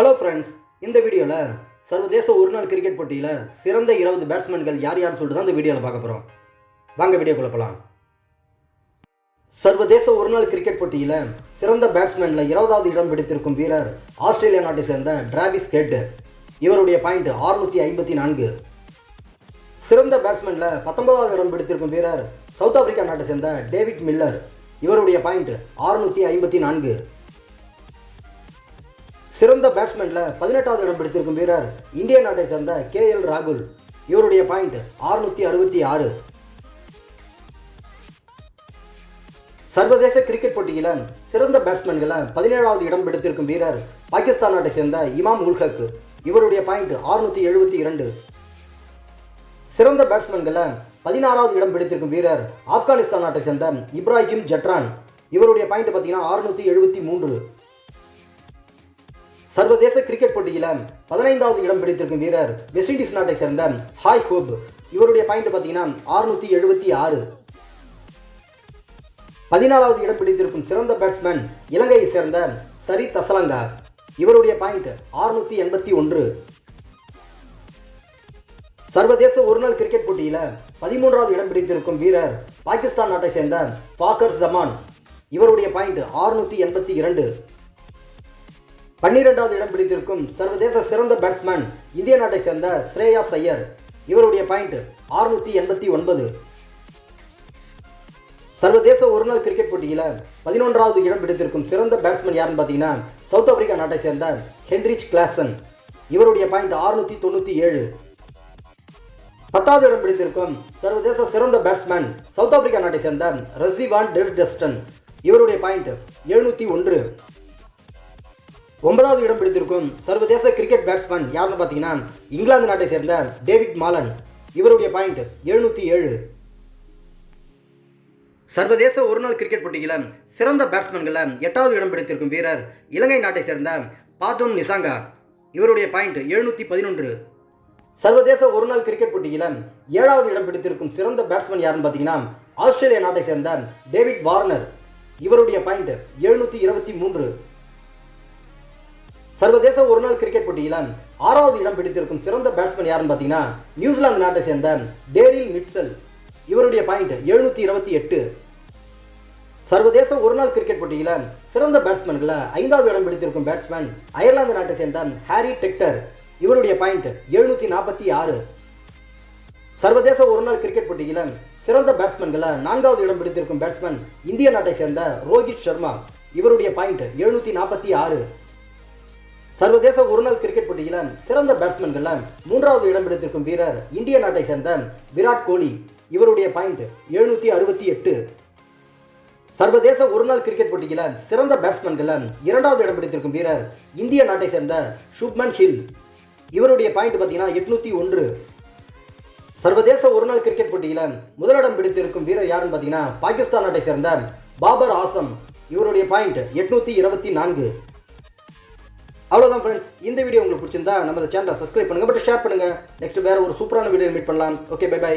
Hello friends, இந்த வீடியோவில் சர்வதேச ஒருநாள் கிரிக்கெட் போட்டியில் சிறந்த 20 பேட்ஸ்மேன்கள் யார் யார் சொல்லிட்டு தான் இந்த வீடியோவில் பார்க்க போகிறோம். வாங்க வீடியோக்குள்ள போகலாம். சர்வதேச ஒருநாள் கிரிக்கெட் போட்டியில் சிறந்த பேட்ஸ்மேனில் 20வது இடம் பிடித்திருக்கும் வீரர் ஆஸ்திரேலியா நாட்டை சேர்ந்த டிராவிஸ் ஹெட். இவருடைய பாயிண்ட் 654. சிறந்த பேட்ஸ்மேனில் 19வது இடம் பிடித்திருக்கும் வீரர் சவுத் ஆப்பிரிக்கா நாட்டை சேர்ந்த டேவிட் மில்லர். இவருடைய பாயிண்ட் 654. சிறந்த பேட்ஸ்மேனில் 18வது இடம் பிடித்திருக்கும் வீரர் இந்திய நாட்டை சேர்ந்த KL ராகுல். இவருடைய பாயிண்ட் 666. சர்வதேச கிரிக்கெட் போட்டியில் சிறந்த பேட்ஸ்மேன்களை 17வது இடம் பிடித்திருக்கும் வீரர் பாகிஸ்தான் நாட்டை சேர்ந்த இமாம் உல் ஹக். இவருடைய பாயிண்ட் 672. சிறந்த பேட்ஸ்மேன்களை 16வது இடம் பிடித்திருக்கும் வீரர் ஆப்கானிஸ்தான் நாட்டை சேர்ந்த இப்ராஹிம் ஜட்ரான். இவருடைய பாயிண்ட் பார்த்தீங்கன்னா 673. சர்வதேச கிரிக்கெட் போட்டியில் 15வது இடம் பிடித்திருக்கும் வீரர் வெஸ்ட் இண்டீஸ் நாட்டை சேர்ந்த ஹாய் ஹோப். இவருடைய பாயிண்ட் பார்த்தீங்கன்னா 676. 14வது இடம் பிடித்திருக்கும் சிறந்த பேட்ஸ்மேன் இலங்கையை சேர்ந்த சரித் அசலங்கா. இவருடைய பாயிண்ட் 681. சர்வதேச ஒருநாள் கிரிக்கெட் போட்டியில் 13வது இடம் பிடித்திருக்கும் வீரர் பாகிஸ்தான் நாட்டை சேர்ந்த ஃபாக்கர் ஜமான். இவருடைய பாயிண்ட் 682. 12வது இடம் பிடித்திருக்கும் சர்வதேச சிறந்த பேட்ஸ்மேன் இந்திய நாட்டை சேர்ந்த ஸ்ரேயாஸ் ஐயர். இவருடைய பாயிண்ட் 689. சர்வதேச ஒருநாள் கிரிக்கெட் போட்டியில் 11வது இடம் பிடித்திருக்கும் சிறந்த பேட்ஸ்மேன் யாருன்னு பார்த்தீங்கன்னா சவுத் ஆப்பிரிக்கா நாட்டை சேர்ந்த ஹென்ரிச் கிளாசன். இவருடைய பாயிண்ட் 697. 10வது இடம் பிடித்திருக்கும் சர்வதேச சிறந்த பேட்ஸ்மேன் சவுத் ஆப்பிரிக்கா நாட்டை சேர்ந்த ரசிவான் டெர் டெஸ்டன். இவருடைய பாயிண்ட் 701. 9வது இடம் பிடித்திருக்கும் சர்வதேச கிரிக்கெட் பேட்ஸ்மேன் யாருன்னு பார்த்தீங்கன்னா இங்கிலாந்து நாட்டை சேர்ந்த டேவிட் மாலன். இவருடைய பாயிண்ட் 707. சர்வதேச ஒருநாள் கிரிக்கெட் போட்டியில் சிறந்த பேட்ஸ்மேன்களில் 8வது இடம் பிடித்திருக்கும் வீரர் இலங்கை நாட்டை சேர்ந்த பாதும் நிசாங்கா. இவருடைய பாயிண்ட் 711. சர்வதேச ஒருநாள் கிரிக்கெட் போட்டியில் 7வது இடம் பிடித்திருக்கும் சிறந்த பேட்ஸ்மேன் யாருன்னு பார்த்தீங்கன்னா ஆஸ்திரேலியா நாட்டை சேர்ந்த டேவிட் வார்னர். இவருடைய பாயிண்ட் 723. சர்வதேச ஒருநாள் கிரிக்கெட் போட்டியில் 6வது இடம் பிடித்திருக்கும் சிறந்த பேட்ஸ்மேன் யாருன்னு பார்த்தீங்கன்னா நியூசிலாந்து நாட்டை சேர்ந்த டேரில் மிட்சல். இவருடைய பாயிண்ட் 728. சர்வதேச ஒருநாள் கிரிக்கெட் போட்டியில் சிறந்த பேட்ஸ்மேன்களை 5வது இடம் பிடித்திருக்கும் பேட்ஸ்மேன் அயர்லாந்து நாட்டை சேர்ந்த ஹாரி டெக்டர். இவருடைய பாயிண்ட் 746. சர்வதேச ஒருநாள் கிரிக்கெட் போட்டியில் சிறந்த பேட்ஸ்மேன்களை 4வது இடம் பிடித்திருக்கும் பேட்ஸ்மேன் இந்திய நாட்டை சேர்ந்த ரோஹித் சர்மா. இவருடைய பாயிண்ட் 746. சர்வதேச ஒருநாள் கிரிக்கெட் போட்டியில் சிறந்த பேட்ஸ்மேன்களில் 3வது இடம் பிடித்திருக்கும் வீரர் இந்திய நாட்டை சேர்ந்த விராட் கோலி. இவருடைய பாயிண்ட் 768. சர்வதேச ஒருநாள் கிரிக்கெட் போட்டியில் சிறந்த பேட்ஸ்மேன்களில் 2வது இடம் பிடித்திருக்கும் வீரர் இந்திய நாட்டை சேர்ந்த சுப்மன் கில். இவருடைய பாயிண்ட் பார்த்தீங்கன்னா 801. சர்வதேச ஒருநாள் கிரிக்கெட் போட்டியில் முதலிடம் பிடித்திருக்கும் வீரர் யாருன்னு பார்த்தீங்கன்னா பாகிஸ்தான் நாட்டை சேர்ந்த பாபர் ஆசம். இவருடைய பாயிண்ட் 824. அவ்வளோதான் ஃப்ரெண்ட்ஸ், இந்த வீடியோ உங்களுக்கு பிடிச்சிருந்தா நம்ம சேனலை சப்ஸ்கிரைப் பண்ணுங்கள், பட் ஷேர் பண்ணுங்கள். நெக்ஸ்ட் வேறு ஒரு சூப்பரான வீடியோ மீட் பண்ணலாம். Okay, bye by.